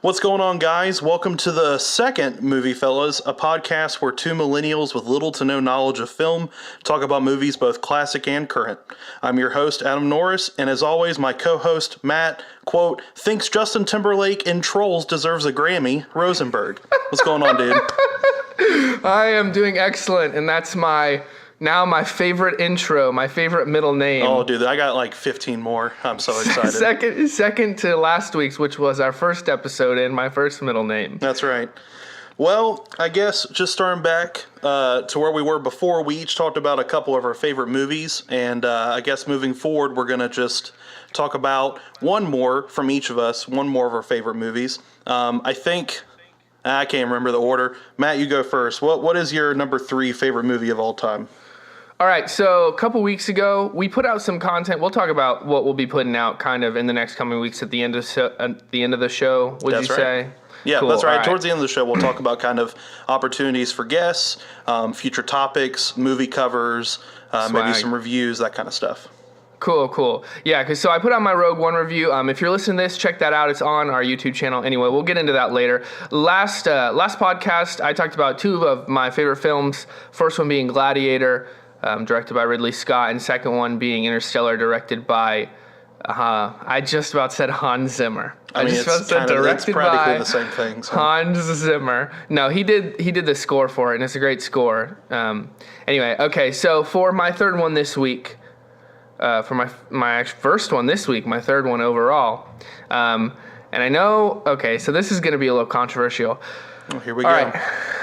What's going on, guys? Welcome to the second MovieFellas, a podcast where two millennials with little to no knowledge of film talk about movies both classic and current. I'm your host, Adam Norris, and as always, my co-host, Matt, quote, thinks Justin Timberlake in Trolls deserves a Grammy, Rosenberg. What's going on, dude? I am doing excellent, and that's my favorite intro, my favorite middle name. Oh, dude, I got like 15 more. I'm so excited. Second to last week's, which was our first episode, and my first middle name. That's right. Well, I guess just starting back to where we were before, we each talked about a couple of our favorite movies, and I guess moving forward, we're going to just talk about one more from each of us, one more of our favorite movies. I can't remember the order. Matt, you go first. What is your number 3 favorite movie of all time? All right, so a couple weeks ago, we put out some content. We'll talk about what we'll be putting out kind of in the next coming weeks at the end of the show, would That's you right. say? Yeah, Cool. that's right. All Towards the end of the show, we'll talk about kind of opportunities for guests, future topics, movie covers, maybe some reviews, that kind of stuff. Cool. Yeah, so I put out my Rogue One review. If you're listening to this, check that out. It's on our YouTube channel. Anyway, we'll get into that later. Last podcast, I talked about 2 of my favorite films. First one being Gladiator, directed by Ridley Scott, and second one being Interstellar, directed by, I just about said Hans Zimmer. It's practically the same thing. So. Hans Zimmer. No, he did the score for it, and it's a great score. Anyway, okay, so for my third one this week, for my first one this week, my third one overall. And I know, okay, so this is going to be a little controversial. Oh, here we go. All right,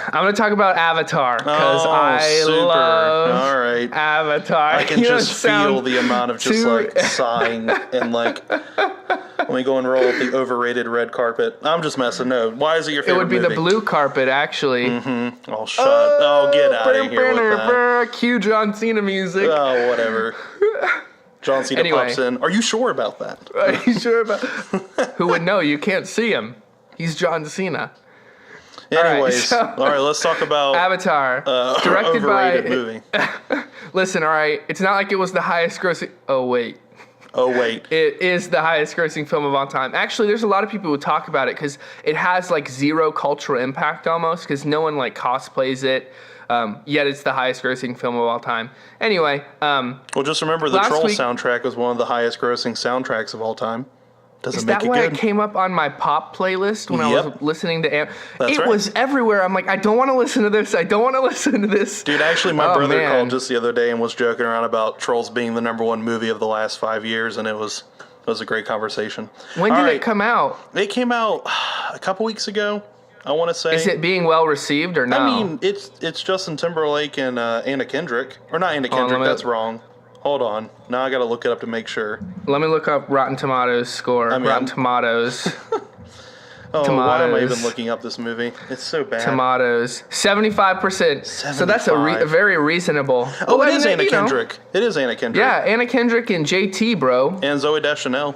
I'm going to talk about Avatar because I love Avatar. I can just feel the amount of just like sighing and like, let me go and roll up the overrated red carpet. I'm just messing. No, why is it your favorite movie? It would be the blue carpet, actually. Mm-hmm. Oh, shut. Oh, get out of here with that. Cue John Cena music. Oh, whatever. John Cena pops in. Are you sure about that? Are you sure about Who would know? You can't see him. He's John Cena. Anyways, all right, let's talk about Avatar, directed overrated movie. Listen, all right, it's not like it was the highest grossing. Oh wait, it is the highest grossing film of all time. Actually, there's a lot of people who talk about it because it has like zero cultural impact almost because no one like cosplays it. Yet it's the highest grossing film of all time. Anyway, well, just remember the Troll soundtrack was one of the highest grossing soundtracks of all time. Doesn't make it good. Is that why it came up on my pop playlist when I was listening to It right. was everywhere. I'm like, I don't want to listen to this. I don't want to listen to this. Dude, actually, my brother called just the other day and was joking around about Trolls being the number 1 movie of the last 5 years, and it was a great conversation. When did it come out? It came out a couple weeks ago, I want to say. Is it being well received or no? I mean, it's Justin Timberlake and Anna Kendrick. Or not Anna Kendrick, that's wrong. Hold on. Now I got to look it up to make sure. Let me look up Rotten Tomatoes score. Rotten Tomatoes. Why am I even looking up this movie? It's so bad. Tomatoes. 75%. So that's a very reasonable. Oh, it is Anna Kendrick. It is Anna Kendrick. Yeah, Anna Kendrick and JT, bro. And Zooey Deschanel.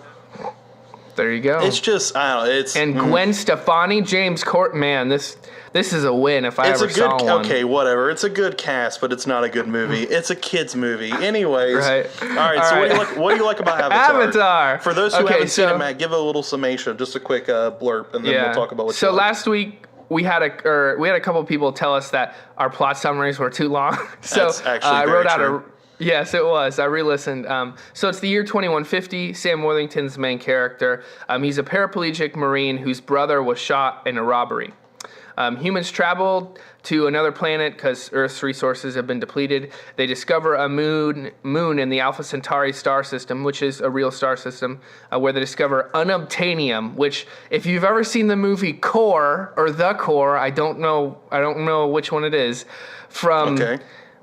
There you go. It's just, I don't know. It's Gwen Stefani, James Court. Man, this is a win if I ever saw one. Okay, whatever. It's a good cast, but it's not a good movie. It's a kid's movie. Anyways. Right. All right, so what do you like about Avatar? Avatar. For those who haven't seen it, Matt, give a little summation, just a quick blurb, and then we'll talk about what you like. So last week, we had a couple of people tell us that our plot summaries were too long. So that's actually I wrote out true. Yes, it was. I re-listened. So it's the year 2150. Sam Worthington's the main character. He's a paraplegic Marine whose brother was shot in a robbery. Humans traveled to another planet because Earth's resources have been depleted. They discover a moon in the Alpha Centauri star system, which is a real star system, where they discover unobtainium, which, if you've ever seen the movie Core or The Core, I don't know which one it is,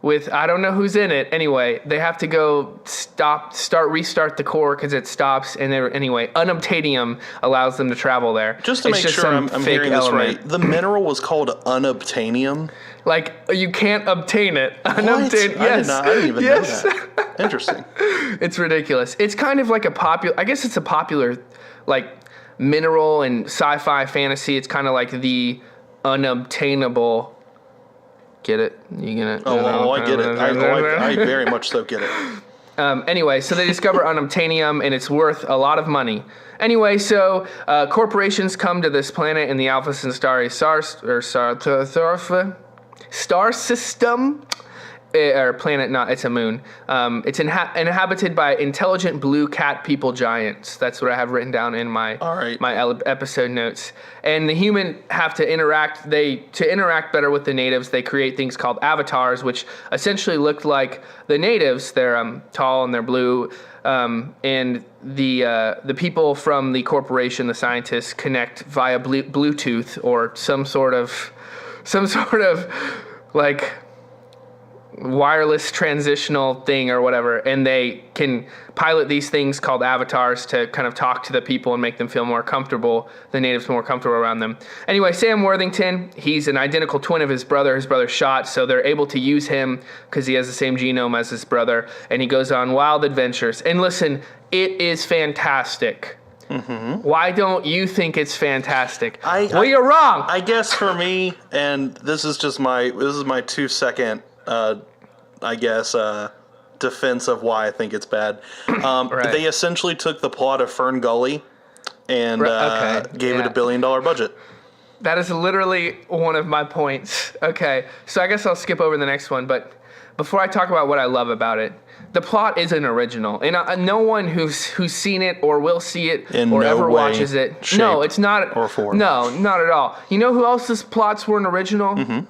with, I don't know who's in it. Anyway, they have to go restart the core because it stops. And anyway, unobtainium allows them to travel there. Just to make sure I'm hearing this right, the mineral was called unobtainium? Like, you can't obtain it. What? Yes. I didn't even know that. Interesting. It's ridiculous. It's kind of like I guess it's a popular, like, mineral and sci-fi fantasy. It's kind of like the unobtainable. Get it? You get it? I get it. I very much so get it. Anyway, so they discover unobtainium, and it's worth a lot of money. Anyway, so corporations come to this planet in the Alpha Centauri star system. Or planet, not, it's a moon. It's inhabited by intelligent blue cat people giants. That's what I have written down in my episode notes. And the human have to interact. To interact better with the natives, they create things called avatars, which essentially look like the natives. They're tall and they're blue. And the people from the corporation, the scientists, connect via Bluetooth or some sort of like wireless transitional thing or whatever, and they can pilot these things called avatars to kind of talk to the people and make them feel more comfortable, the natives more comfortable around them. Anyway, Sam Worthington, he's an identical twin of his brother. His brother's shot, so they're able to use him because he has the same genome as his brother, and he goes on wild adventures. And listen, it is fantastic. Mm-hmm. Why don't you think it's fantastic? You're wrong. I guess for me, and this is my 2-second defense of why I think it's bad. Right. They essentially took the plot of Fern Gully and gave it $1 billion budget. That is literally one of my points. Okay, so I guess I'll skip over the next one, but before I talk about what I love about it, the plot isn't original, and no one who's seen it or will see it ever watches it. No, it's not. Or form. No, not at all. You know who else's plots weren't original? Mm-hmm.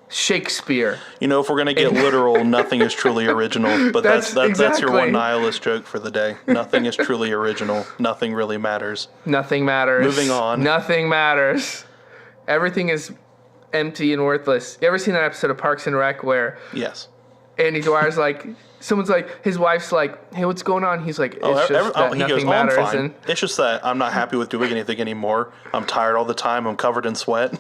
Shakespeare. You know, if we're gonna get literal, nothing is truly original. But that's your one nihilist joke for the day. Nothing is truly original. Nothing really matters. Nothing matters. Moving on. Nothing matters. Everything is empty and worthless. You ever seen that episode of Parks and Rec where? Yes. Andy Dwyer's like, someone's like, his wife's like, hey, what's going on? He's like, it's just that nothing matters. I'm fine. It's just that I'm not happy with doing anything anymore. I'm tired all the time. I'm covered in sweat.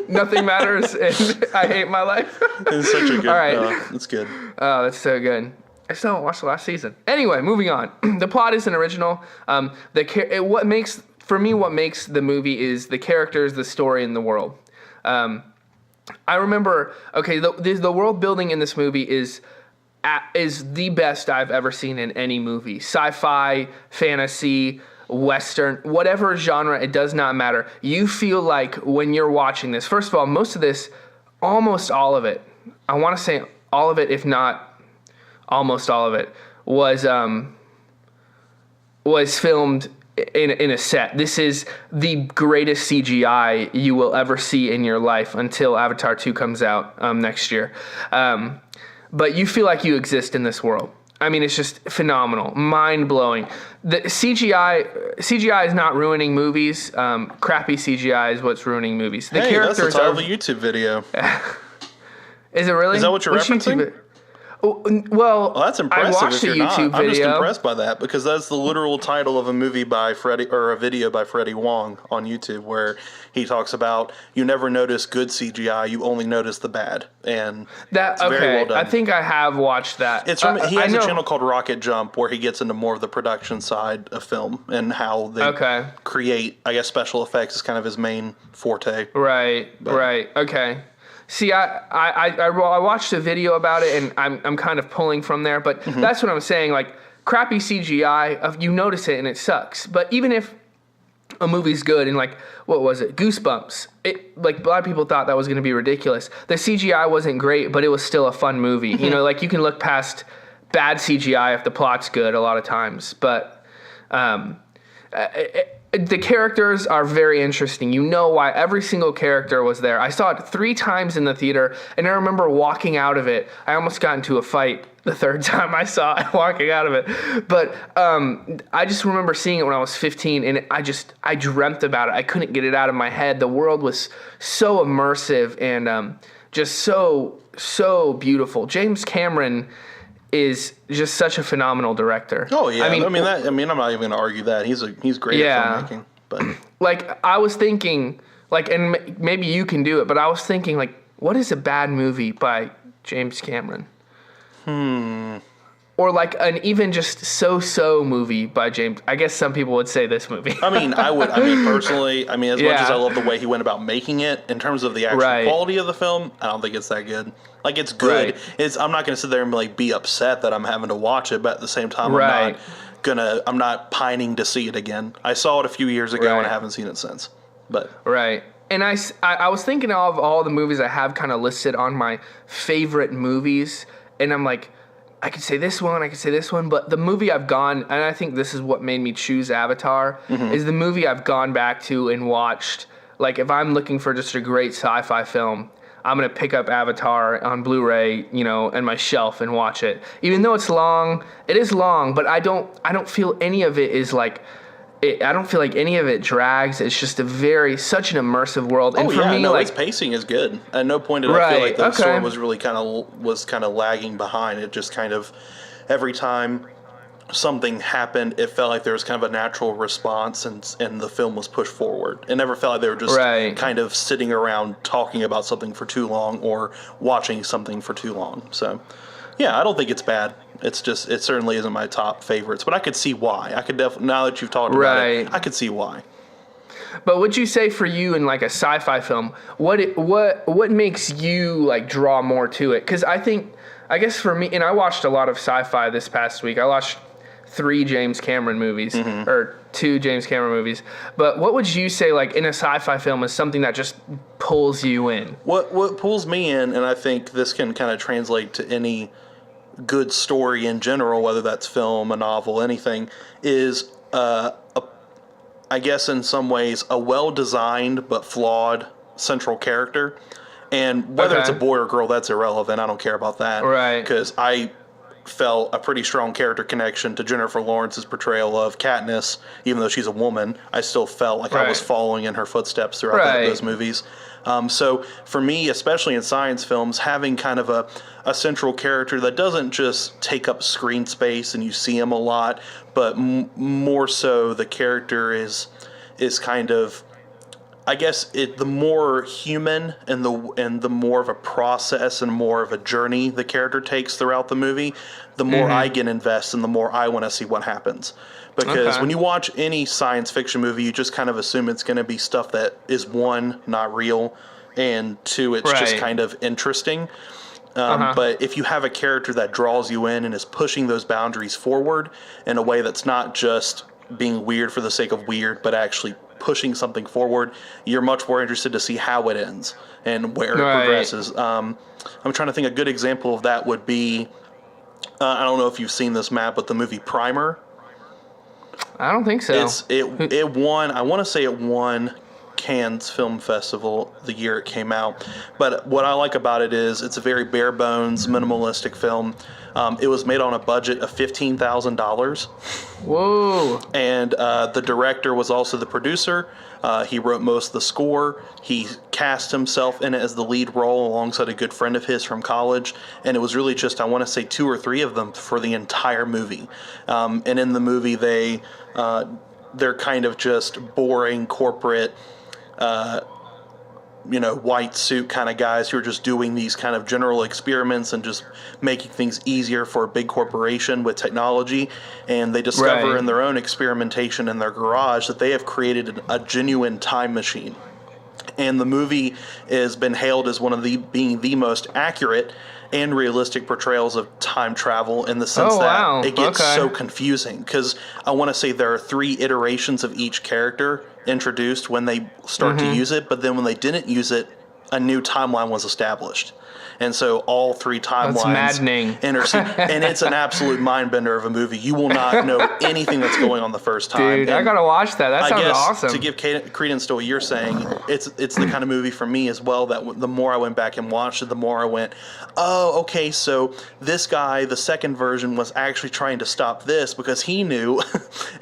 Nothing matters, and I hate my life. It's such a good. All right. It's good. Oh, that's so good. I still haven't watched the last season. Anyway, moving on. The plot isn't original. What makes the movie is the characters, the story, and the world. I remember. Okay, the world building in this movie is the best I've ever seen in any movie. Sci-fi, fantasy, Western, whatever genre, it does not matter. You feel like when you're watching this, first of all, almost all of it, I want to say all of it, if not almost all of it, was filmed in a set. This is the greatest CGI you will ever see in your life until Avatar 2 comes out next year. But you feel like you exist in this world. I mean, it's just phenomenal, mind-blowing. The CGI is not ruining movies. Crappy CGI is what's ruining movies. The characters that's the title of a YouTube video. Is it really? Is that what you're referencing? Well, that's impressive. I watched a YouTube video. I'm just impressed by that because that's the literal title of a movie by Freddie, or a video by Freddie Wong on YouTube, where he talks about you never notice good CGI, you only notice the bad, and it's very well done. I think I have watched that. He has a channel called Rocket Jump where he gets into more of the production side of film and how they create. I guess special effects is kind of his main forte. Right. Okay. See, I watched a video about it, and I'm kind of pulling from there, but that's what I'm saying. Like, crappy CGI, you notice it and it sucks. But even if a movie's good, and like, what was it? Goosebumps. Like, a lot of people thought that was going to be ridiculous. The CGI wasn't great, but it was still a fun movie. You know, like, you can look past bad CGI if the plot's good a lot of times. But the characters are very interesting. You know why every single character was there. I saw it 3 times in the theater, and I remember walking out of it. I almost got into a fight the 3rd time I saw it, walking out of it. But I just remember seeing it when I was 15, and I dreamt about it. I couldn't get it out of my head. The world was so immersive and just so beautiful. James Cameron is just such a phenomenal director. Oh yeah, I'm not even going to argue that. He's great at filmmaking. But like, I was thinking, like, and maybe you can do it, but I was thinking, like, what is a bad movie by James Cameron? or like an even just so movie by James. I guess some people would say this movie. I mean, personally, as much as I love the way he went about making it, in terms of the actual quality of the film, I don't think it's that good. Like, it's good. Right. I'm not going to sit there and like be upset that I'm having to watch it, but at the same time, I'm not pining to see it again. I saw it a few years ago and I haven't seen it since. But And I was thinking of all the movies I have kind of listed on my favorite movies, and I'm like, I could say this one, but the movie I've gone, and I think this is what made me choose Avatar, is the movie I've gone back to and watched. Like, if I'm looking for just a great sci-fi film, I'm going to pick up Avatar on Blu-ray, in my shelf and watch it. Even though it's long, it is long, but I don't feel any of it is like, I don't feel like any of it drags. It's just such an immersive world. And for me, its pacing is good. At no point did I feel like the story was really kind of lagging behind. It just kind of, every time something happened, it felt like there was kind of a natural response, and the film was pushed forward. It never felt like they were just kind of sitting around talking about something for too long or watching something for too long. So, yeah, I don't think it's bad. It's just, it certainly isn't my top favorites, but I could see why. I could definitely, now that you've talked about it, I could see why. But would you say for you in like a sci-fi film, what makes you like draw more to it? Because I guess for me, and I watched a lot of sci-fi this past week. I watched 3 James Cameron movies, or 2 James Cameron movies. But what would you say, like, in a sci-fi film is something that just pulls you in? What pulls me in, and I think this can kind of translate to any good story in general, whether that's film, a novel, anything, is, I guess in some ways, a well-designed but flawed central character. And whether it's a boy or girl, that's irrelevant. I don't care about that. Right. Because I felt a pretty strong character connection to Jennifer Lawrence's portrayal of Katniss. Even though she's a woman, I still felt like I was following in her footsteps throughout those movies. So for me, especially in science films, having kind of a central character that doesn't just take up screen space and you see him a lot, but more so the character is kind of, I guess, the more human and the more of a process and more of a journey the character takes throughout the movie, the more I get invested and the more I want to see what happens. Because when you watch any science fiction movie, you just kind of assume it's going to be stuff that is, 1, not real, and 2, it's just kind of interesting. But if you have a character that draws you in and is pushing those boundaries forward in a way that's not just being weird for the sake of weird, but actually pushing something forward, you're much more interested to see how it ends and where it progresses. I'm trying to think a good example of that would be, I don't know if you've seen this, Matt, but the movie Primer. I don't think so. It won, I want to say it won Cannes Film Festival the year it came out. But what I like about it is it's a very bare bones, minimalistic film. It was made on a budget of $15,000. Whoa. And the director was also the producer. He wrote most of the score. He cast himself in it as the lead role alongside a good friend of his from college. And it was really just, I want to say 2 or 3 of them for the entire movie. And in the movie, they're kind of just boring corporate, white suit kind of guys who are just doing these kind of general experiments and just making things easier for a big corporation with technology. And they discover in their own experimentation in their garage that they have created a genuine time machine. And the movie has been hailed as one of being the most accurate and realistic portrayals of time travel, in the sense that it gets so confusing. Because I want to say there are 3 iterations of each character introduced when they start to use it, but then when they didn't use it, a new timeline was established. And so all 3 timelines intersect, and it's an absolute mind bender of a movie. You will not know anything that's going on the first time. Dude, I gotta watch that. That sounds awesome. To give credence to what you're saying, it's the kind of movie for me as well that the more I went back and watched it, the more I went, oh, okay, so this guy, the second version, was actually trying to stop this because he knew,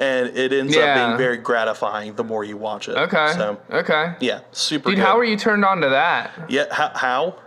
and it ends up being very gratifying the more you watch it. Yeah, super good. Dude, how were you turned on to that? Yeah, how?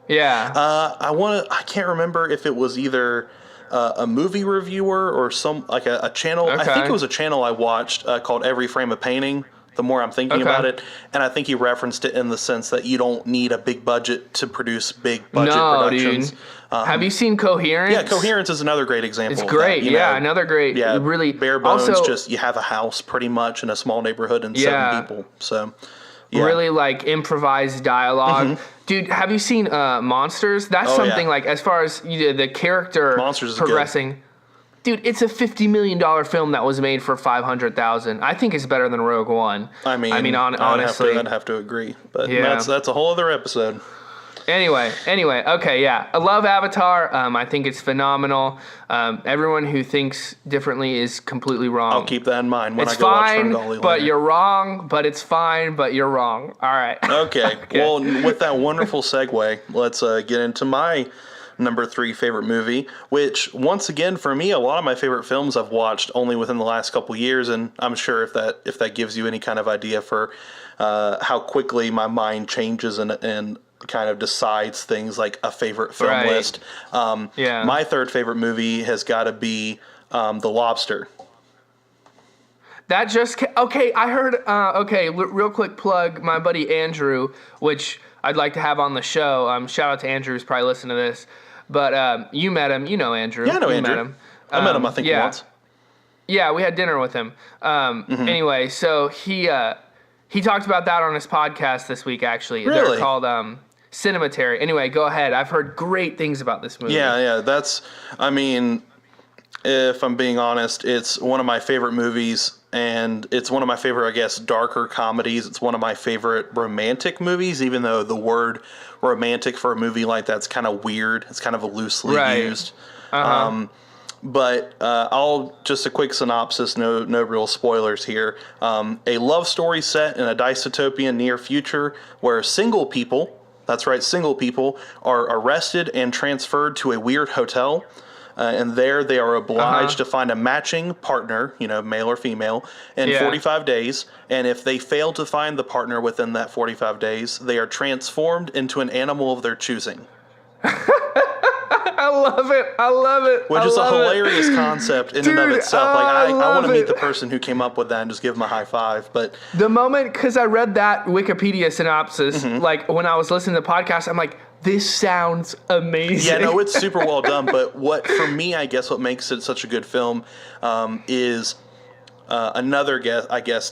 Yeah. I can't remember if it was either a movie reviewer or some, like a channel. I think it was a channel I watched called Every Frame of Painting the more I'm thinking Okay. about it. And I think he referenced it in the sense that you don't need a big budget to produce big budget productions. Dude. Have you seen Coherence? Yeah, Coherence is another great example. It's of great. That, Yeah, another great. Yeah, really bare bones. Also, just you have a house pretty much in a small neighborhood and Yeah. 7 people. So yeah. really like improvised dialogue. Dude, have you seen Monsters? That's something like, as far as the character Monsters is progressing. Dude, it's a $50 million film that was made for $500,000. I think it's better than Rogue One. I mean, honestly, I'd have to agree, but Yeah. that's a whole other episode. Anyway, okay, yeah. I love Avatar. I think it's phenomenal. Everyone who thinks differently is completely wrong. I'll keep that in mind when It's I go watch fine, Ferngully but later. you're wrong. But it's fine, but you're wrong. All right. Okay. Well, with that wonderful segue, let's get into my number 3 favorite movie, which once again for me, a lot of my favorite films I've watched only within the last couple years, and I'm sure if that gives you any kind of idea for how quickly my mind changes and kind of decides things like a favorite film Right. list. Yeah. My third favorite movie has got to be The Lobster. That just okay. I heard. Real quick plug. My buddy Andrew, which I'd like to have on the show. Shout out to Andrew, who's probably listening to this. But you met him. You know Andrew. Yeah, I know you Andrew. Met him. I met him, I think, yeah. once. Yeah, we had dinner with him. Anyway, so he talked about that on his podcast this week. Actually, Really? They're called Cinematary. Anyway, go ahead. I've heard great things about this movie. Yeah. I mean, if I'm being honest, it's one of my favorite movies, and it's one of my favorite, I guess, darker comedies. It's one of my favorite romantic movies, even though the word romantic for a movie like that's kind of weird. It's kind of loosely used. But I'll just a quick synopsis, no real spoilers here. A love story set in a dystopian near future where single people, that's right, single people, are arrested and transferred to a weird hotel. And there they are obliged to find a matching partner, male or female, in 45 days. And if they fail to find the partner within that 45 days, they are transformed into an animal of their choosing. I love it. Which is a hilarious concept in and of Dude, itself. Like I want to love meet it. the person who came up with that and just give them a high five. But The moment, because I read that Wikipedia synopsis, like when I was listening to the podcast, I'm like, this sounds amazing. yeah, no, it's super well done. But what makes it such a good film is another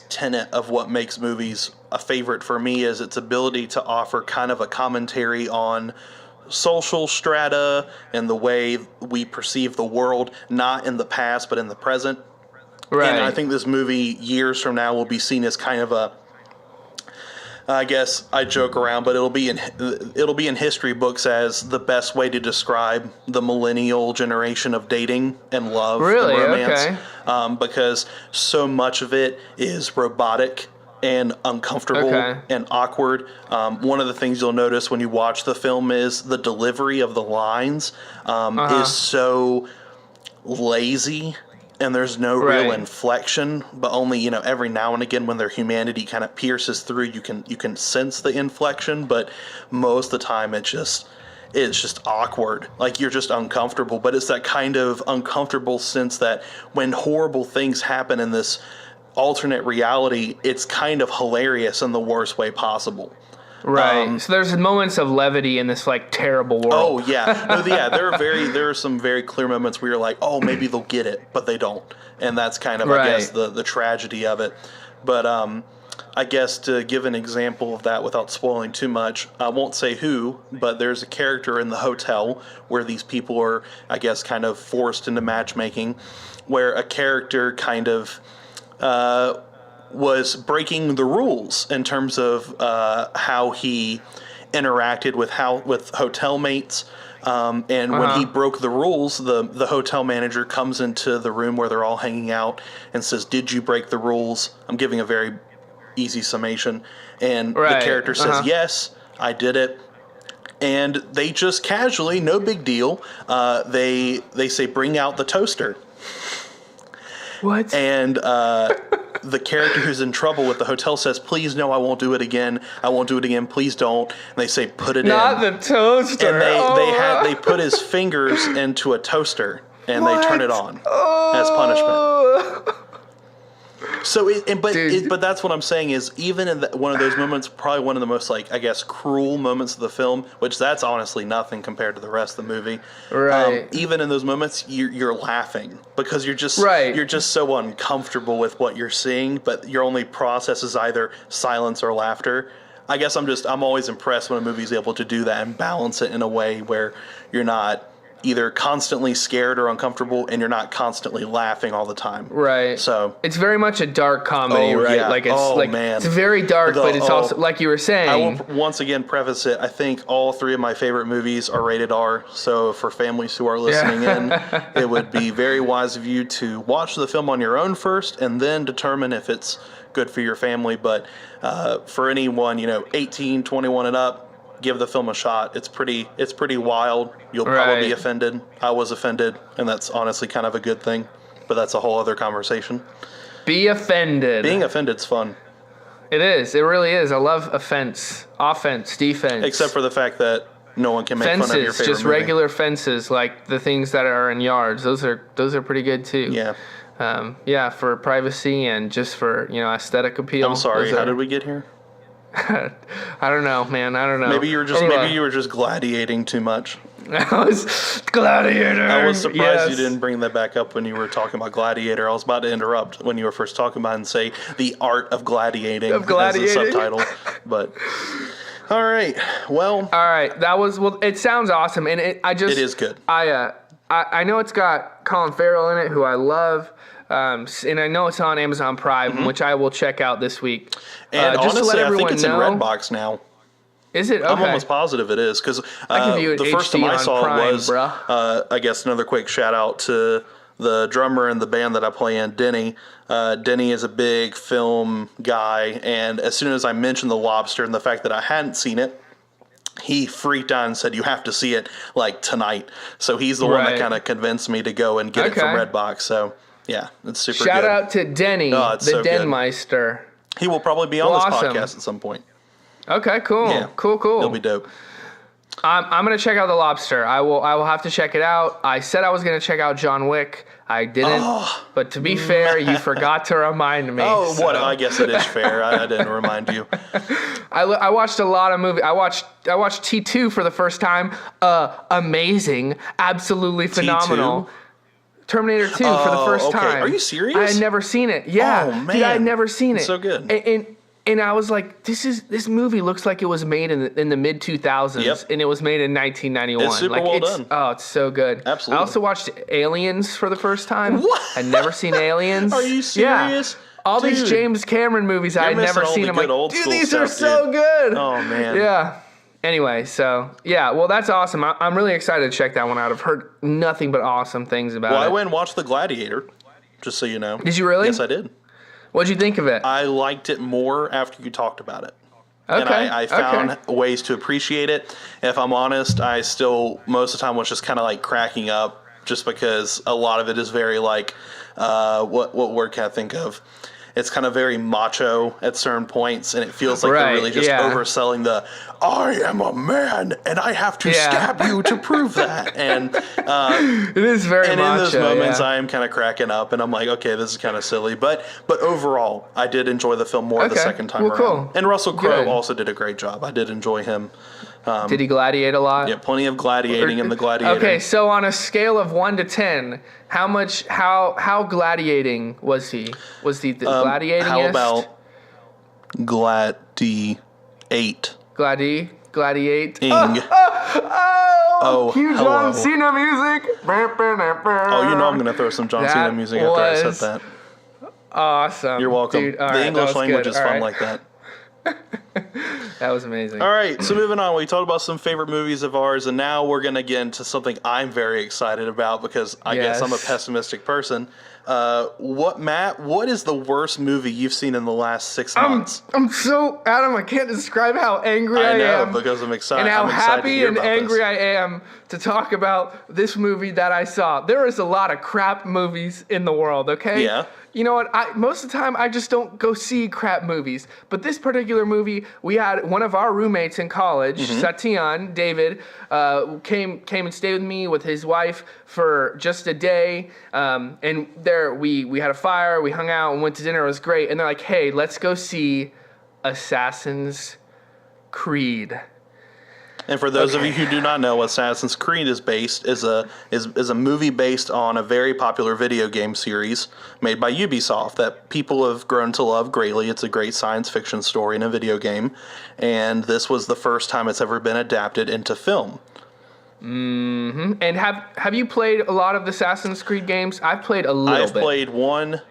tenet of what makes movies a favorite for me is its ability to offer kind of a commentary on social strata and the way we perceive the world, not in the past but in the present. Right. And I think this movie years from now will be seen as kind of a, I guess I joke around, but it'll be in history books as the best way to describe the millennial generation of dating and love Really? and romance. Okay. Because so much of it is robotic and uncomfortable and awkward. One of the things you'll notice when you watch the film is the delivery of the lines is so lazy, and there's no real inflection, but only every now and again when their humanity kind of pierces through, you can sense the inflection, but most of the time it's just awkward. Like you're just uncomfortable, but it's that kind of uncomfortable sense that when horrible things happen in this alternate reality, it's kind of hilarious in the worst way possible. Right. So there's moments of levity in this like terrible world. Oh yeah, there are some very clear moments where you're like, oh, maybe they'll get it, but they don't, and that's kind of I guess the tragedy of it. But I guess to give an example of that without spoiling too much, I won't say who, but there's a character in the hotel where these people are, I guess, kind of forced into matchmaking, where a character kind of was breaking the rules in terms of how he interacted with hotel mates. And when he broke the rules, the hotel manager comes into the room where they're all hanging out and says, "Did you break the rules?" I'm giving a very easy summation. And the character says, "Yes, I did it." And they just casually, no big deal, they say, "Bring out the toaster." What? And the character who's in trouble with the hotel says, "Please, no, I won't do it again. I won't do it again. Please don't." And they say, "Put it Not in." the toaster. And they put his fingers into a toaster and they turn it on as punishment. So, Dude. but that's what I'm saying is even in one of those moments, probably one of the most like I guess cruel moments of the film, which that's honestly nothing compared to the rest of the movie. Right. Even in those moments, you're laughing because you're just so uncomfortable with what you're seeing, but your only process is either silence or laughter. I guess I'm always impressed when a movie's able to do that and balance it in a way where you're not either constantly scared or uncomfortable and you're not constantly laughing all the time. Right. So it's very much a dark comedy, right? Yeah. Like it's man. It's very dark, but it's also like you were saying. I will once again preface it. I think all three of my favorite movies are rated R. So for families who are listening in, it would be very wise of you to watch the film on your own first and then determine if it's good for your family. But for anyone, 18, 21 and up, give the film a shot. It's pretty wild. You'll probably be offended. I was offended, and that's honestly kind of a good thing. But that's a whole other conversation. Be offended. Being offended's fun. It is. It really is. I love offense, defense. Except for the fact that no one can make fun of your favorite just movie. regular fences, like the things that are in yards. Those are pretty good too. Yeah. For privacy and just for aesthetic appeal. I'm sorry. How did we get here? I don't know, man. I don't know. Maybe you were just gladiating too much. I was Gladiator. I was surprised you didn't bring that back up when you were talking about Gladiator. I was about to interrupt when you were first talking about it and say the art of gladiating as a subtitle. But all right, that was It sounds awesome, and it is good. I know it's got Colin Farrell in it, who I love. And I know it's on Amazon Prime, which I will check out this week. And just honestly, to let everyone I think it's know, in Redbox now. Is it? Okay. I'm almost positive it is because the first time I saw it was, I guess, another quick shout out to the drummer in the band that I play in, Denny. Denny is a big film guy, and as soon as I mentioned The Lobster and the fact that I hadn't seen it, he freaked out and said, "You have to see it like tonight." So he's the one that kind of convinced me to go and get it from Redbox. So. Yeah, it's super good. Shout out to Denny, the so Denmeister. He will probably be on this podcast at some point. Okay, cool. Yeah. Cool. He'll be dope. I'm going to check out The Lobster. I will have to check it out. I said I was going to check out John Wick. I didn't. But to be fair, you forgot to remind me. What? I guess it is fair. I didn't remind you. I watched a lot of movies. I watched T2 for the first time. Amazing. Absolutely phenomenal. T2? Terminator 2 for the first time. Are you serious? I had never seen it. Yeah. Oh, man. Dude, I had never seen it. It's so good. And I was like, this movie looks like it was made in the mid 2000s, and it was made in 1991. It's super well done. Oh, it's so good. Absolutely. I also watched Aliens for the first time. What? I'd never seen Aliens. Are you serious? Yeah. All these James Cameron movies I had never seen. I'm like, dude, these are so good. Oh man. Yeah. Anyway, so yeah, well, that's awesome. I'm really excited to check that one out. I've heard nothing but awesome things about it. Well, I went and watched The Gladiator, just so you know. Did you really? Yes, I did. What'd you think of it? I liked it more after you talked about it. Okay. And I found ways to appreciate it. If I'm honest, I still, most of the time, was just kind of like cracking up just because a lot of it is very like, what word can I think of? It's kind of very macho at certain points, and it feels like they're really just overselling the "I am a man and I have to stab you to prove that." And it is very macho. And in those moments, I am kind of cracking up, and I'm like, "Okay, this is kind of silly." But overall, I did enjoy the film more the second time around. Cool. And Russell Crowe also did a great job. I did enjoy him. Did he gladiate a lot? Yeah, plenty of gladiating in The Gladiator. Okay, so on a scale of 1 to 10, how gladiating was he? Was he the gladiatingest? How about gladiate? Gladiate? Oh, cue John Cena music. Oh, you know I'm going to throw some John Cena music after I said that. Awesome. You're welcome. Dude, the English language is fun like that. That was amazing. All right, so moving on, we talked about some favorite movies of ours, and now we're going to get into something I'm very excited about because I guess I'm a pessimistic person. What is the worst movie you've seen in the last 6 months? I'm so, Adam, I can't describe how angry I am. I know, because I'm excited. And how happy and angry I am to talk about this movie that I saw. There is a lot of crap movies in the world, okay? Yeah. You know what? Most of the time, I just don't go see crap movies. But this particular movie, we had one of our roommates in college, Satyan, David, came and stayed with me with his wife for just a day. And there we had a fire, we hung out and went to dinner. It was great. And they're like, hey, let's go see Assassin's Creed. And for those of you who do not know, Assassin's Creed is a movie based on a very popular video game series made by Ubisoft that people have grown to love greatly. It's a great science fiction story in a video game, and this was the first time it's ever been adapted into film. Mm-hmm. And have you played a lot of the Assassin's Creed games? I've played a little bit. I've played 1,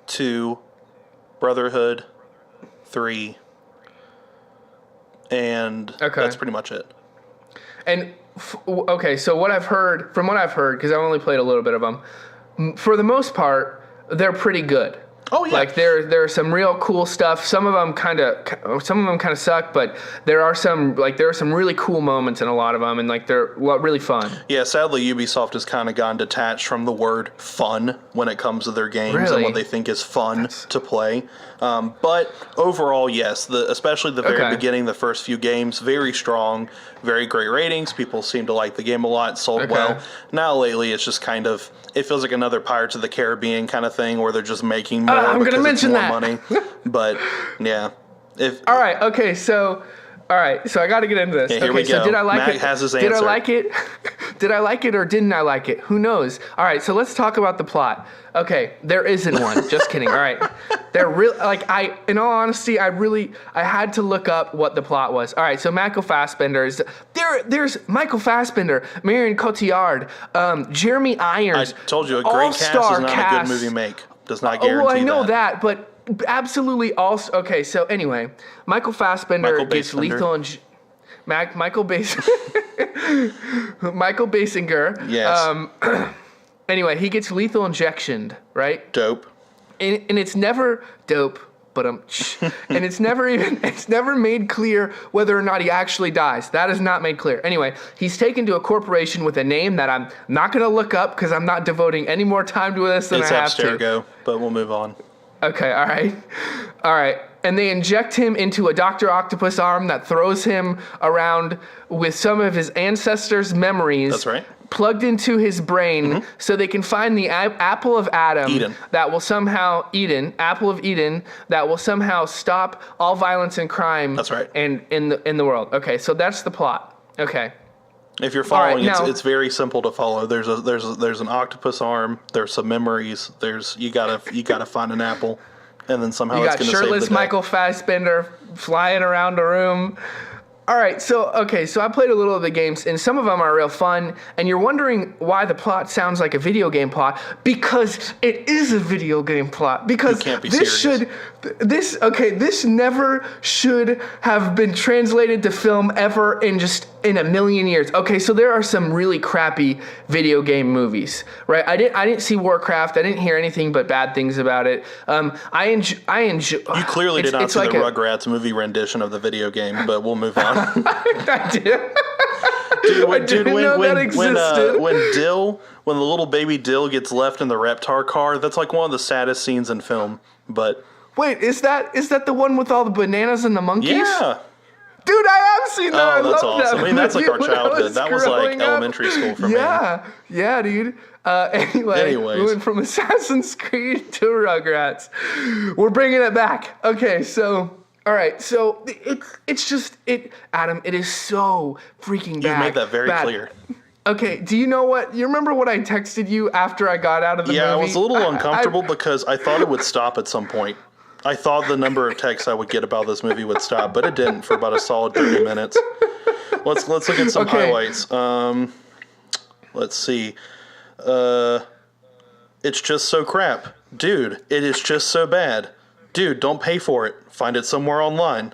2, Brotherhood, 3, and that's pretty much it. And okay, so from what I've heard, because I've only played a little bit of them, for the most part, they're pretty good. Oh yeah, like there's some real cool stuff. Some of them kind of suck, but there are some really cool moments in a lot of them, and like they're really fun. Yeah, sadly, Ubisoft has kind of gone detached from the word "fun" when it comes to their games and what they think is fun to play. But overall, yes, especially the very beginning, the first few games, very strong, very great ratings. People seem to like the game a lot, sold well. Now lately, it's just kind of, it feels like another Pirates of the Caribbean kind of thing where they're just making more I'm because gonna mention it's more that. money. But yeah, All right, so I got to get into this. Yeah, here we go. So did I like Matt it? has his Did answer. I like it? Did I like it or didn't I like it? Who knows? All right, so let's talk about the plot. Okay, there isn't one. Just kidding. All right, in all honesty, I had to look up what the plot was. All right, so Michael Fassbender is there's Michael Fassbender, Marion Cotillard, Jeremy Irons. I told you, a great cast is not a good movie make. Does not guarantee that. Well, I know that, but absolutely also. Okay, so anyway, Michael Fassbender gets lethal Michael Basinger. Yes. Anyway, he gets lethal injectioned, right? Dope. And it's never dope, but and it's never made clear whether or not he actually dies. That is not made clear. Anyway, he's taken to a corporation with a name that I'm not going to look up because I'm not devoting any more time to this than I have to. It's Abstergo, but we'll move on. Okay, all right. And they inject him into a Dr. Octopus arm that throws him around with some of his ancestors' memories. That's right. Plugged into his brain so they can find the apple of Adam that will somehow apple of Eden that will somehow stop all violence and crime. That's right. And in the world. Okay, so that's the plot. Okay. If you're following, it's very simple to follow. There's an octopus arm. There's some memories. You gotta find an apple, and then somehow it's gonna save the day. Shirtless Michael Fassbender flying around a room. All right, so I played a little of the games, and some of them are real fun, and you're wondering why the plot sounds like a video game plot, because it is a video game plot, because you can't be serious. This never should have been translated to film ever in a million years. Okay, so there are some really crappy video game movies, right? I didn't see Warcraft. I didn't hear anything but bad things about it. I enjoy. You clearly did not see the Rugrats movie rendition of the video game, but we'll move on. I did. Dude, that existed. When the little baby Dill gets left in the Reptar car, that's like one of the saddest scenes in film. But wait, is that the one with all the bananas and the monkeys? Yeah. Dude, I have seen that. I that's love awesome. that. I mean, that's like our childhood. That was like up. elementary school for me. Yeah, dude. Anyways, we went from Assassin's Creed to Rugrats. We're bringing it back. Okay, so. All right, so it's just Adam. It is so freaking bad. You made that very clear. Okay, do you know what? You remember what I texted you after I got out of the movie? Yeah, I was a little uncomfortable because I thought it would stop at some point. I thought the number of texts I would get about this movie would stop, but it didn't for about a solid 30 minutes. Let's look at some highlights. Let's see. It's just so crap. Dude, it is just so bad. Dude, don't pay for it. Find it somewhere online.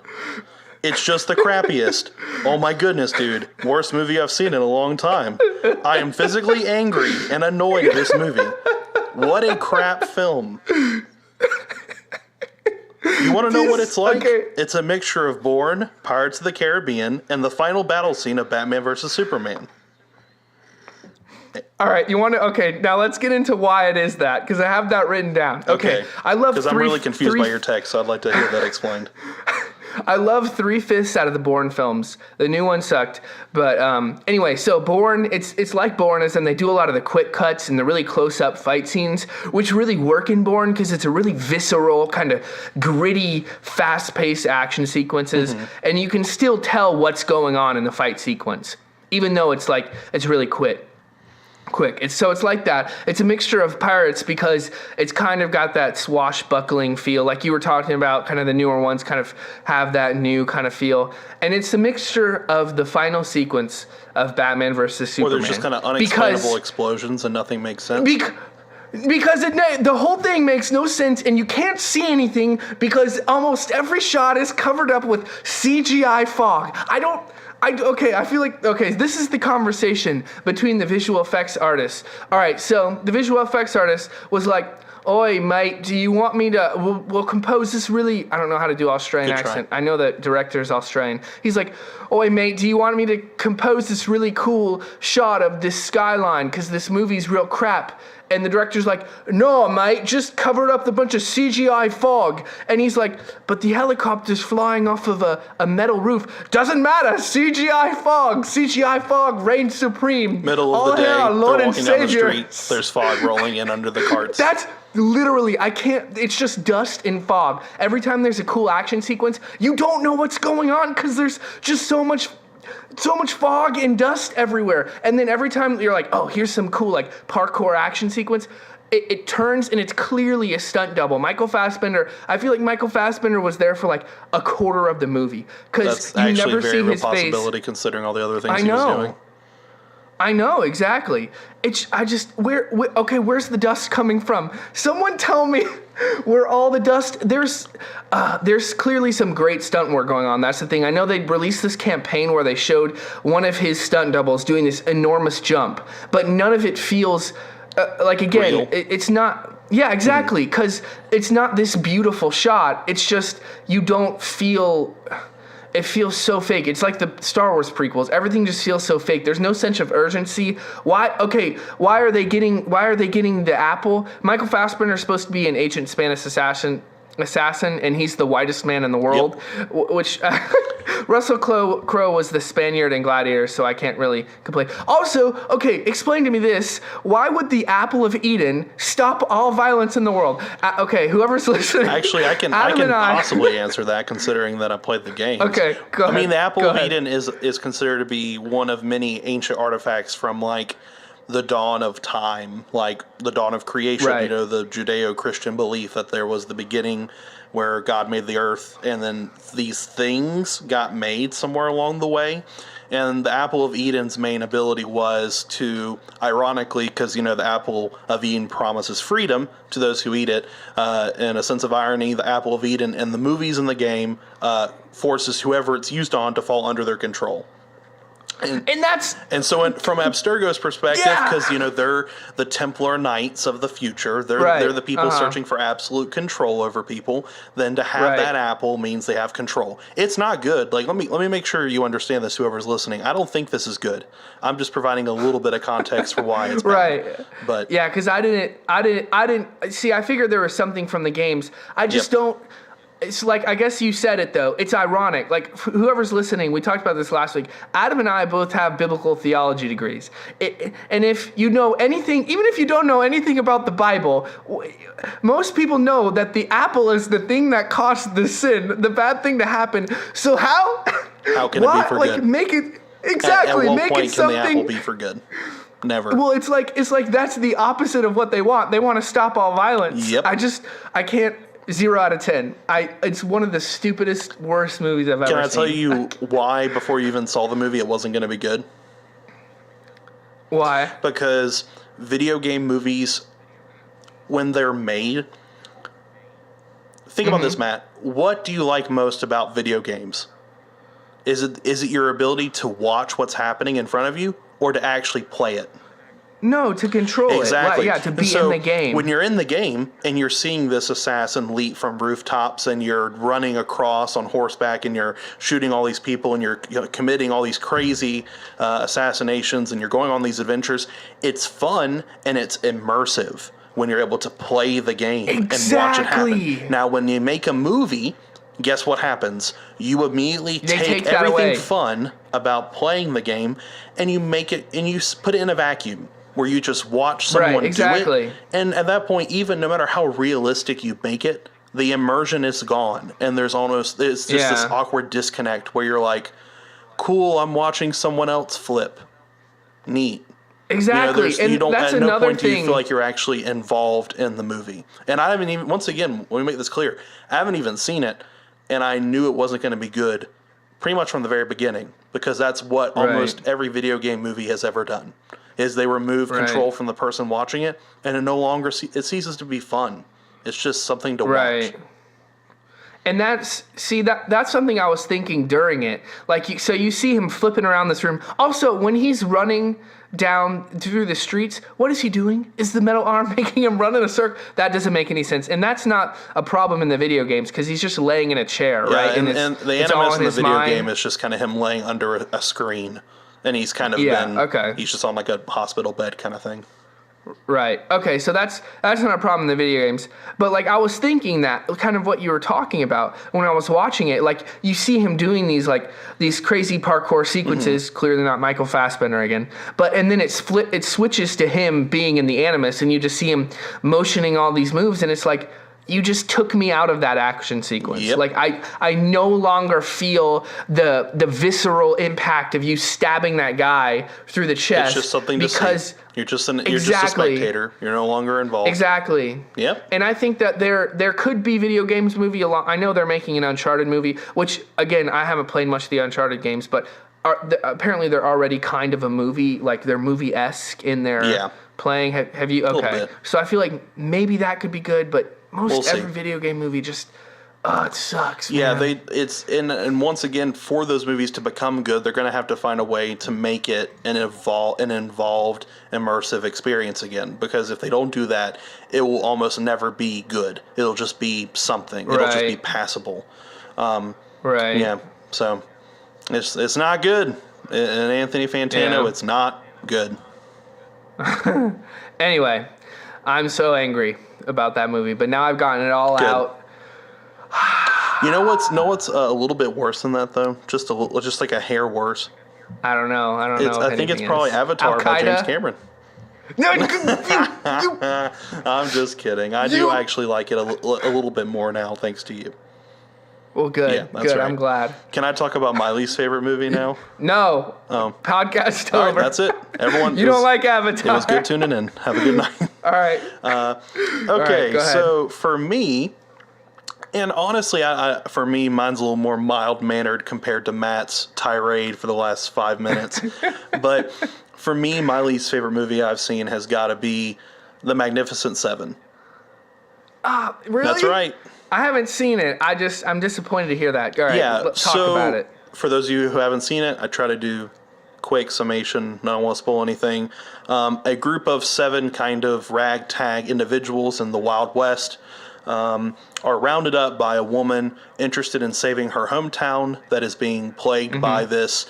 It's just the crappiest. Oh my goodness, dude. Worst movie I've seen in a long time. I am physically angry and annoyed at this movie. What a crap film. You want to know what it's like? Okay. It's a mixture of Bourne, Pirates of the Caribbean, and the final battle scene of Batman vs. Superman. All right, now let's get into why it is that, because I have that written down. Okay. I love because I'm really confused by your text, so I'd like to hear that explained. I love 3/5 out of the Bourne films. The new one sucked, but anyway. So Bourne, it's like Bourne, as in they do a lot of the quick cuts and the really close-up fight scenes, which really work in Bourne because it's a really visceral, kind of gritty, fast-paced action sequences, and you can still tell what's going on in the fight sequence, even though it's really quick. It's like that. It's a mixture of pirates because it's kind of got that swashbuckling feel, like you were talking about. Kind of the newer ones kind of have that new kind of feel, and it's a mixture of the final sequence of Batman versus Superman. Where there's just kind of unexplainable explosions and nothing makes sense. Because the whole thing makes no sense, and you can't see anything because almost every shot is covered up with CGI fog. I feel like, this is the conversation between the visual effects artists. All right, so the visual effects artist was like, "Oi, mate, do you want me to, we'll compose this really," I don't know how to do Australian accent. I know that director's Australian. He's like, "Oi, mate, do you want me to compose this really cool shot of this skyline because this movie's real crap?" And the director's like, "No, mate, just covered up the bunch of CGI fog." And he's like, "But the helicopter's flying off of a metal roof." "Doesn't matter. CGI fog reigns supreme." Middle of the day, they're walking down the street, there's fog rolling in under the carts. That's literally, it's just dust and fog. Every time there's a cool action sequence, you don't know what's going on because there's just so much fog and dust everywhere. And then every time you're like, "Oh, here's some cool like parkour action sequence," it turns and it's clearly a stunt double. Michael Fassbender, I feel like Michael Fassbender was there for like a quarter of the movie because you never see his face. Considering all the other things he was doing. I know, exactly. Where's the dust coming from? Someone tell me where all the dust. There's clearly some great stunt work going on. That's the thing. I know they released this campaign where they showed one of his stunt doubles doing this enormous jump, but none of it feels real. It's not. Yeah, exactly. Because it's not this beautiful shot. It's just you don't feel. It feels so fake. It's like the Star Wars prequels. Everything just feels so fake. There's no sense of urgency. Why are they getting the apple? Michael Fassbender is supposed to be an ancient Spanish assassin, and he's the whitest man in the world, which Russell Crowe was the Spaniard in Gladiator, so I can't really complain. Also, explain to me this. Why would the Apple of Eden stop all violence in the world? Whoever's listening. Actually, I can possibly answer that, considering that I played the game. Okay, go ahead. I mean, the Apple of Eden is considered to be one of many ancient artifacts from, like, the dawn of time, like the dawn of creation. Right. You know, the Judeo-Christian belief that there was the beginning where God made the earth, and then these things got made somewhere along the way. And the Apple of Eden's main ability was to, ironically, because, you know, the Apple of Eden promises freedom to those who eat it, in a sense of irony, the Apple of Eden in the movies and the game forces whoever it's used on to fall under their control. And so from Abstergo's perspective, because, you know, they're the Templar Knights of the future, they're the people searching for absolute control over people, then to have that apple means they have control. It's not good. Like, let me make sure you understand this, whoever's listening. I don't think this is good. I'm just providing a little bit of context for why it's bad. Right. But yeah, because I didn't see. I figured there was something from the games. I just don't. It's like, I guess you said it, though. It's ironic. Like, whoever's listening, we talked about this last week. Adam and I both have biblical theology degrees. And if you know anything, even if you don't know anything about the Bible, most people know that the apple is the thing that caused the sin, the bad thing to happen. So how can it be for good? Like, make it, exactly, at what make point it something. Can the apple be for good? Never. Well, it's like that's the opposite of what they want. They want to stop all violence. Yep. I can't. 0 out of 10. It's one of the stupidest, worst movies I've ever seen. Can I tell you why, before you even saw the movie, it wasn't going to be good? Why? Because video game movies, when they're made, think about this, Matt. What do you like most about video games? Is it your ability to watch what's happening in front of you, or to actually play it? No, to control exactly. it. Yeah, to be in the game. When you're in the game and you're seeing this assassin leap from rooftops and you're running across on horseback and you're shooting all these people and you're committing all these crazy assassinations and you're going on these adventures, it's fun and it's immersive when you're able to play the game and watch it happen. Now, when you make a movie, guess what happens? You immediately They take take that everything away. fun about playing the game and you make it and you put it in a vacuum where you just watch someone Right, do exactly. it. And at that point, even no matter how realistic you make it, the immersion is gone. And it's just this awkward disconnect where you're like, cool, I'm watching someone else flip. Neat. Exactly. And you don't, that's at no another point do you thing. feel like you're actually involved in the movie. And I haven't even, once again, let me make this clear, I haven't even seen it, and I knew it wasn't going to be good pretty much from the very beginning, because that's what almost every video game movie has ever done, is they remove control from the person watching it, and it no longer, it ceases to be fun. It's just something to watch. And that's something I was thinking during it. Like, so you see him flipping around this room. Also, when he's running down through the streets, what is he doing? Is the metal arm making him run in a circle? That doesn't make any sense. And that's not a problem in the video games because he's just laying in a chair, right? And the animus in the video game is just kind of him laying under a screen. And he's kind of he's just on like a hospital bed kind of thing. Right. Okay. So that's not a problem in the video games. But like I was thinking that kind of what you were talking about when I was watching it. Like you see him doing these crazy parkour sequences. Clearly not Michael Fassbender again. And then it switches to him being in the animus, and you just see him motioning all these moves, and it's like, you just took me out of that action sequence. Yep. Like I no longer feel the visceral impact of you stabbing that guy through the chest. It's just something to see. You're just a spectator. You're no longer involved. Exactly. Yep. And I think that there could be video games movie along. I know they're making an Uncharted movie, which again I haven't played much of the Uncharted games, but apparently they're already kind of a movie, like they're movie-esque in their playing. Have you? Okay. So I feel like maybe that could be good, but every video game movie just, it sucks. Yeah, man. and once again, for those movies to become good, they're going to have to find a way to make it an involved, immersive experience again. Because if they don't do that, it will almost never be good. It'll just be something. It'll just be passable. Right. Yeah. So it's not good. And Anthony Fantano, it's not good. Anyway, I'm so angry about that movie, but now I've gotten it all out. You know what's a little bit worse than that though? Just like a hair worse. I don't know. I think it's probably Avatar by James Cameron. No, I'm just kidding. I do actually like it a little bit more now, thanks to you. Well, good. Yeah, that's good. right. I'm glad. Can I talk about my least favorite movie now? No. Oh. Podcast All over. right, that's it. Everyone. You don't like Avatar. It was good tuning in. Have a good night. All right. Okay, so for me, and honestly, for me, mine's a little more mild-mannered compared to Matt's tirade for the last 5 minutes. But for me, my least favorite movie I've seen has got to be The Magnificent Seven. Really? That's right. I haven't seen it. I'm disappointed to hear that. All right, let's talk so about it. For those of you who haven't seen it, I try to do quick summation. I don't want to spoil anything. A group of 7 kind of ragtag individuals in the Wild West are rounded up by a woman interested in saving her hometown that is being plagued by this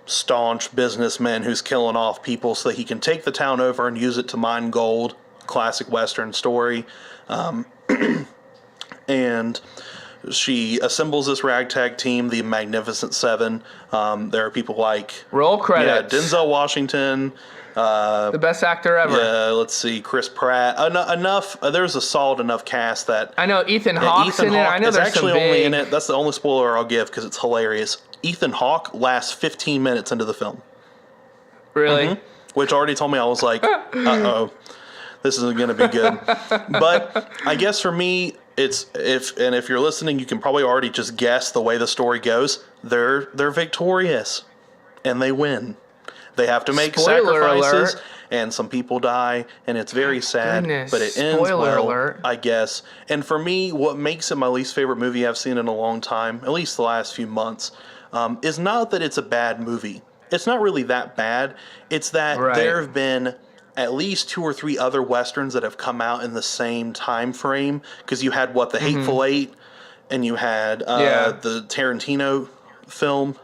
staunch businessman who's killing off people so that he can take the town over and use it to mine gold. Classic Western story. And she assembles this ragtag team, the Magnificent Seven. There are people like... Roll credits. Yeah, Denzel Washington. The best actor ever. Yeah, let's see, Chris Pratt. There's a solid enough cast that... I know Ethan Hawke's in it. I know there's actually some only in it. That's the only spoiler I'll give because it's hilarious. Ethan Hawke lasts 15 minutes into the film. Really? Which already told me I was like, uh-oh, this isn't going to be good. But I guess for me... if you're listening, you can probably already just guess the way the story goes. They're victorious, and they win. They have to make sacrifices, and some people die, and it's very sad. Goodness. But it ends Spoiler well, alert. I guess. And for me, what makes it my least favorite movie I've seen in a long time, at least the last few months, is not that it's a bad movie. It's not really that bad. It's that there have been at least 2 or 3 other Westerns that have come out in the same time frame. Because you had, The Hateful Eight, and you had the Tarantino film.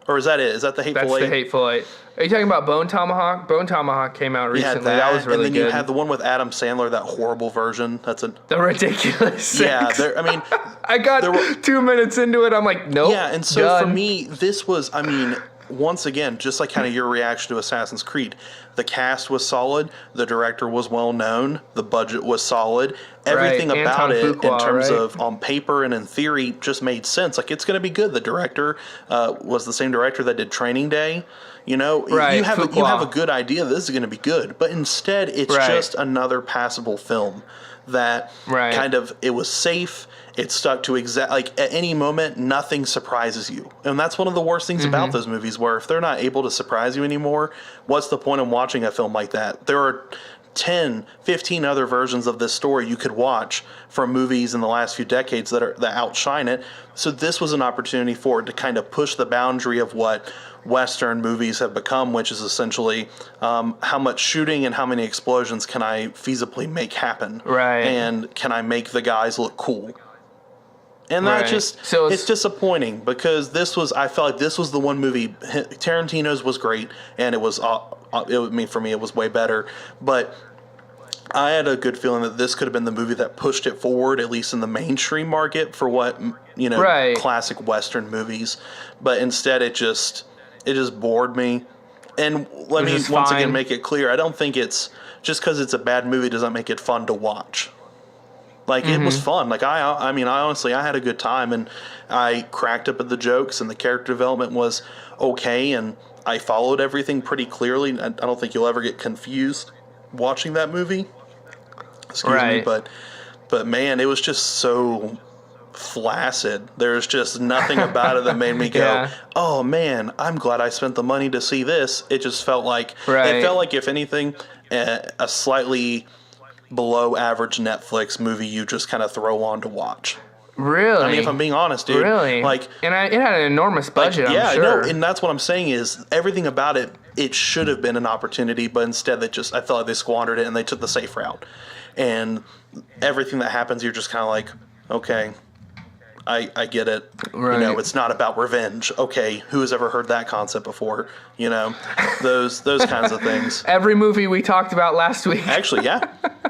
Or is that it? Is that the Hateful That's Eight? the Hateful Eight. Are you talking about Bone Tomahawk? Bone Tomahawk came out You had recently. That was really and then good. you had the one with Adam Sandler, that horrible version. That's a The Ridiculous yeah. Six. I mean, I got 2 minutes into it. I'm like, nope. yeah. And so done. for me, this was. I mean, once again, just like kind of your reaction to Assassin's Creed, the cast was solid, the director was well known, the budget was solid, everything Right. about Anton it Fuqua, in terms right? of on paper and in theory just made sense. Like it's going to be good. The director was the same director that did Training Day. You know, Right, you have Fuqua. a good idea this is going to be good, but instead it's Right. just another passable film that Right. kind of it was safe. It stuck to like at any moment, nothing surprises you. And that's one of the worst things about those movies, where if they're not able to surprise you anymore, what's the point in watching a film like that? There are 10, 15 other versions of this story you could watch from movies in the last few decades that outshine it. So this was an opportunity for it to kind of push the boundary of what Western movies have become, which is essentially how much shooting and how many explosions can I feasibly make happen? Right. And can I make the guys look cool? And that Right. just, So it's disappointing because I felt like this was the one movie, Tarantino's was great, and it was, for me, it was way better, but I had a good feeling that this could have been the movie that pushed it forward, at least in the mainstream market, for what, Right. classic Western movies, but instead it just bored me. And let me is once fine. again make it clear, I don't think it's, just because it's a bad movie doesn't make it fun to watch. Like, it was fun. Like, I mean, I honestly, I had a good time, and I cracked up at the jokes, and the character development was okay, and I followed everything pretty clearly. I don't think you'll ever get confused watching that movie. Excuse me, Right. but man, it was just so flaccid. There's just nothing about it that made me go, Yeah. oh man, I'm glad I spent the money to see this. It just felt like, Right. it felt like, if anything, a slightly below average Netflix movie you just kind of throw on to watch. Really? I mean, if I'm being honest, dude. Really? Like, and it had an enormous budget, yeah, I'm sure. no, and that's what I'm saying is everything about it, it should have been an opportunity, but instead I felt like they squandered it and they took the safe route. And everything that happens, you're just kind of like, okay, I get it. Right. It's not about revenge. Okay, who has ever heard that concept before? Those kinds of things. Every movie we talked about last week. Actually, yeah.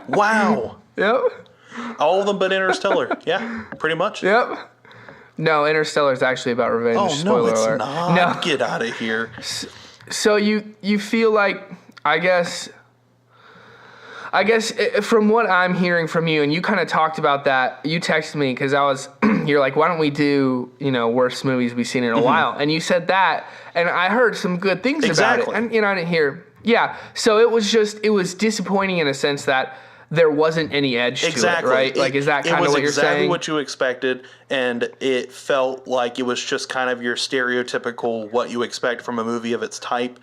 Wow. Yep. All of them but Interstellar. Yeah, pretty much. Yep. No, Interstellar is actually about revenge. Oh, Spoiler no, it's alert. not. No. Get out of here. So you feel like, I guess from what I'm hearing from you, and you kind of talked about that, you texted me because you're like, why don't we do, worst movies we've seen in a while? And you said that, and I heard some good things about it. And, I didn't hear, yeah. So it was disappointing in a sense that there wasn't any edge to it, right? Like, is that kind of what you're saying? It was exactly what you expected, and it felt like it was just kind of your stereotypical what you expect from a movie of its type,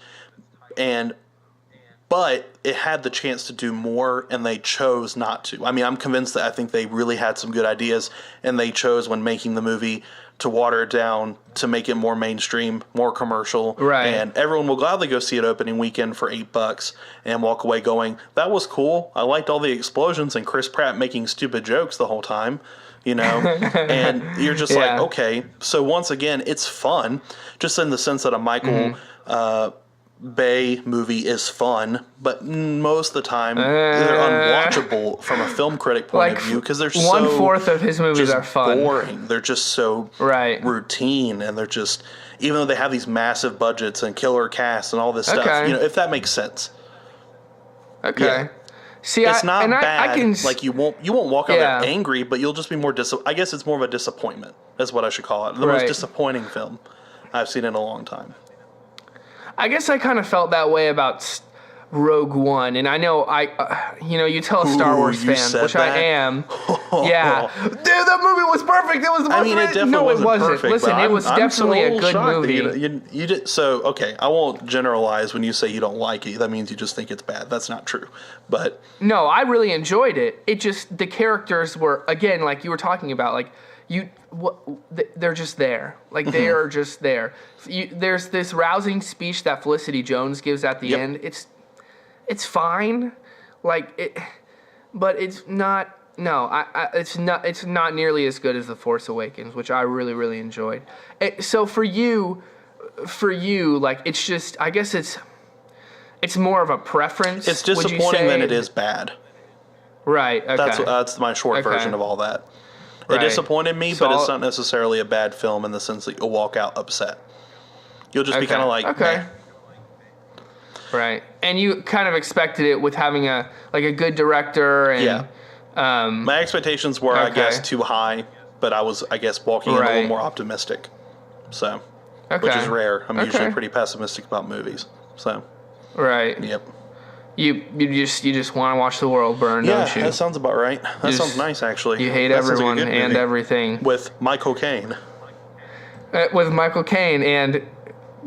but it had the chance to do more, and they chose not to. I mean, I'm convinced that I think they really had some good ideas, and they chose when making the movie to water it down, to make it more mainstream, more commercial. Right. And everyone will gladly go see it opening weekend for $8 and walk away going, that was cool. I liked all the explosions and Chris Pratt making stupid jokes the whole time, and you're just like, okay. So once again, it's fun, just in the sense that a Michael Bay movie is fun, but most of the time they're unwatchable from a film critic point of view because they're so 1/4 of his movies just are fun. boring. They're just so routine, and they're just, even though they have these massive budgets and killer casts and all this stuff, if that makes sense. Okay. Yeah. See, it's not bad. I can, like you won't walk out there angry, but you'll just be more I guess it's more of a disappointment. That's what I should call it. The most disappointing film I've seen in a long time. I guess I kind of felt that way about Rogue One, and I know you tell a Star Wars fan, which I am. Yeah, dude, that movie was perfect. It was the most. I mean, it definitely wasn't perfect. Listen, it was definitely a good movie. You did so. Okay, I won't generalize when you say you don't like it. That means you just think it's bad. That's not true. But no, I really enjoyed it. It just, the characters were, again, like you were talking about, like they're just there. Like they are just there. There's this rousing speech that Felicity Jones gives at the end. It's fine, but it's not. No, it's not. It's not nearly as good as The Force Awakens, which I really, really enjoyed. So for you, for you, like, it's just, I guess it's more of a preference. It's would you disappointing say? than it is bad. Right. Okay. That's my short version of all that. It Right. disappointed me, So but it's not necessarily a bad film in the sense that you'll walk out upset. You'll just be kind of like, okay. meh. Right. And you kind of expected it with having a good director and Yeah. My expectations were, I guess, too high, but I was, I guess, walking in a little more optimistic. So, which is rare. I'm usually pretty pessimistic about movies. So, right. Yep. You just want to watch the world burn, don't you? Yeah, that sounds about right. That sounds nice, actually. You hate that everyone and everything. With Michael Caine. With Michael Caine and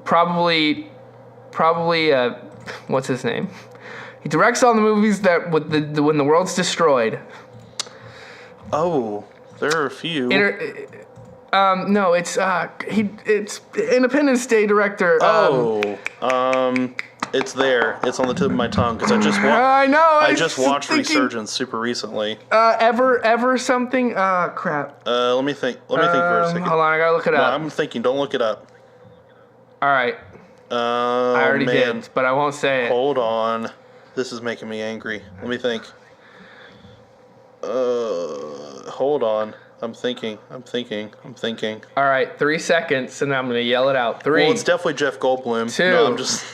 probably, what's his name? He directs all the movies that when the world's destroyed. Oh, there are a few. No, it's Independence Day director. It's there. It's on the tip of my tongue because I just watched. I know. I just watched Resurgence super recently. Ever something? Crap. Let me think. Let me think for a second. Hold on, I gotta look it up. I'm thinking. Don't look it up. All right. I already did, but I won't say it. Hold on. This is making me angry. Let me think. Hold on. I'm thinking. All right, 3 seconds, and I'm gonna yell it out. 3. Well, it's definitely Jeff Goldblum. 2. No, I'm just.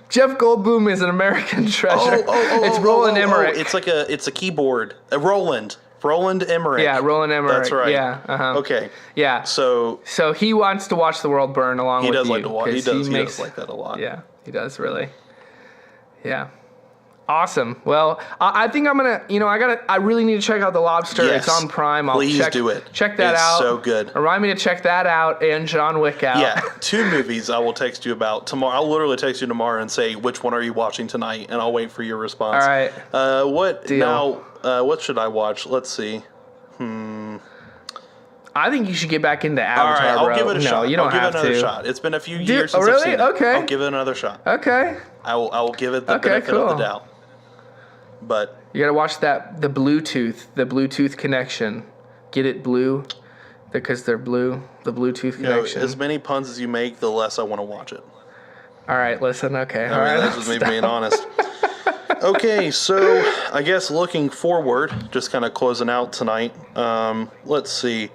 Jeff Goldblum is an American treasure. It's Roland Emmerich. It's a keyboard. Roland Emmerich. Yeah, Roland Emmerich. That's right. Yeah. Okay. Yeah. So he wants to watch the world burn along with you. He does like to watch. He does like that a lot. Yeah, he does really. Yeah. Awesome. Well, I think I'm gonna. I really need to check out The Lobster. Yes. It's on Prime. Please do it. Check that out. It's so good. Remind me to check that out and John Wick out. Yeah, 2 movies I will text you about tomorrow. I'll literally text you tomorrow and say which one are you watching tonight, and I'll wait for your response. All right. What Deal. now? What should I watch? Let's see. I think you should get back into Avatar, All right, I'll bro. give it a shot. No, you don't have to. I'll give it another shot. It's been a few years since really? I've seen it. Okay. I'll give it another shot. Okay. I will give it the benefit of the doubt. But you gotta watch the Bluetooth connection. Get it blue, because they're blue. The Bluetooth connection. As many puns as you make, the less I want to watch it. All right, listen. Okay. All right, that's just me being honest. Okay, so I guess looking forward, just kind of closing out tonight. Let's see.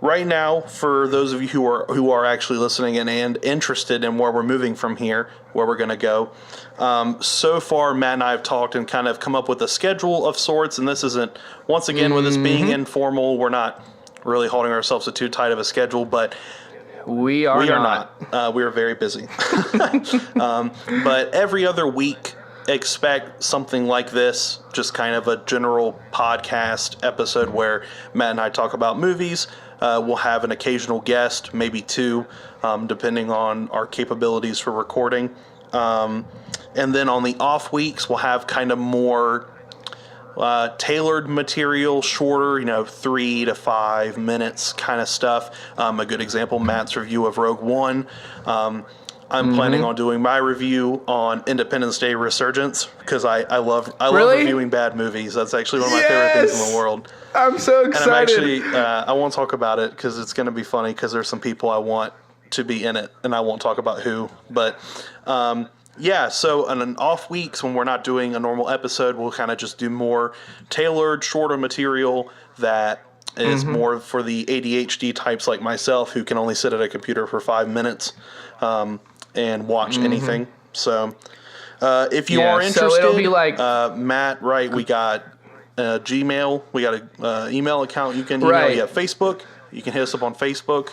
Right now, for those of you who are actually listening and interested in where we're moving from here, where we're going to go, so far Matt and I have talked and kind of come up with a schedule of sorts. And this isn't, once again, with this being informal, we're not really holding ourselves to too tight of a schedule, but we are not. We are very busy. But every other week, expect something like this, just kind of a general podcast episode where Matt and I talk about movies. We'll have an occasional guest, maybe 2, depending on our capabilities for recording. And then on the off weeks, we'll have kind of more tailored material, shorter, 3 to 5 minutes kind of stuff. A good example, Matt's review of Rogue One. I'm planning on doing my review on Independence Day Resurgence because I love reviewing bad movies. That's actually one of my favorite things in the world. I'm so excited. And I'm actually, I won't talk about it because it's going to be funny because there's some people I want to be in it, and I won't talk about who. But yeah, so on an off weeks when we're not doing a normal episode, we'll kind of just do more tailored, shorter material that is more for the ADHD types like myself who can only sit at a computer for 5 minutes and watch anything. So if you are interested, so it'll be like Matt, right? We got Gmail, we got a email account. You can email. Right. You have Facebook. You can hit us up on Facebook.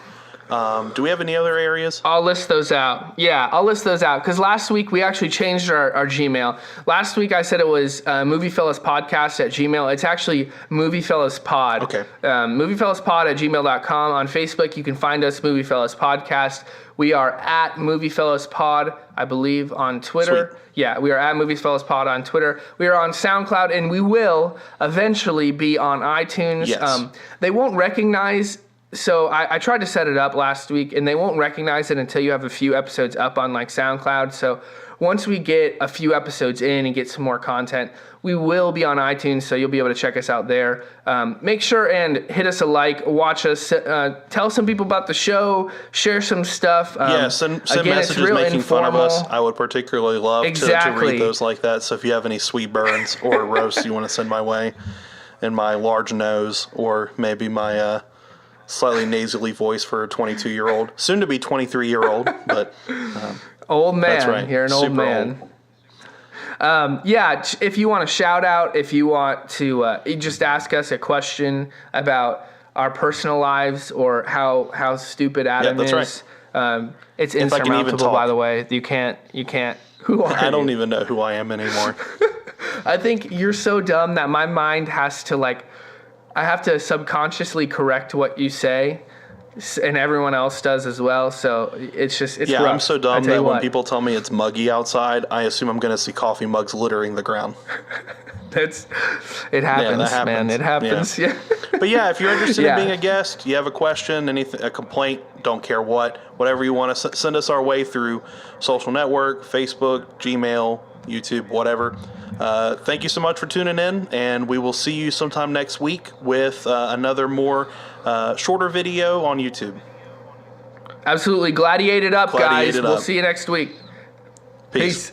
Do we have any other areas? I'll list those out. Yeah, I'll list those out. Because last week we actually changed our Gmail. Last week I said it was MovieFellas Podcast at Gmail. It's actually MovieFellas Pod. Okay. MovieFellasPod at gmail.com. On Facebook you can find us, MovieFellas Podcast. We are at MovieFellas Pod, I believe, on Twitter. Sweet. Yeah, we are at MovieFellas Pod on Twitter. We are on SoundCloud, and we will eventually be on iTunes. Yes. They won't recognize... So I tried to set it up last week, and they won't recognize it until you have a few episodes up on like SoundCloud. So once we get a few episodes in and get some more content, we will be on iTunes, so you'll be able to check us out there. Make sure and hit us a like, watch us, tell some people about the show, share some stuff. Send again, messages making fun of us. informal. I would particularly love to read those like that. So if you have any sweet burns or roasts you want to send my way, and my large nose, or maybe my slightly nasally voice for a 22-year-old, soon to be 23-year-old, but old man. That's right. You're an old Super man. If you want to shout out, if you want to just ask us a question about our personal lives or how stupid Adam is, right. It's If I can even insurmountable. talk. By the way, you can't. Who are you? I don't even know who I am anymore. I think you're so dumb that my mind has to I have to subconsciously correct what you say, and everyone else does as well. So it's rough. I'm so dumb I tell you that when what, people tell me it's muggy outside, I assume I'm going to see coffee mugs littering the ground. it happens, that happens. man. It happens. Yeah. But yeah, if you're interested Yeah. in being a guest, you have a question, anything, a complaint, don't care whatever you want to send us our way through social network, Facebook, Gmail, YouTube, whatever. Thank you so much for tuning in, and we will see you sometime next week with another more shorter video on YouTube. Absolutely. Gladiate it up, Gladiate guys. it We'll up. see you next week. Peace.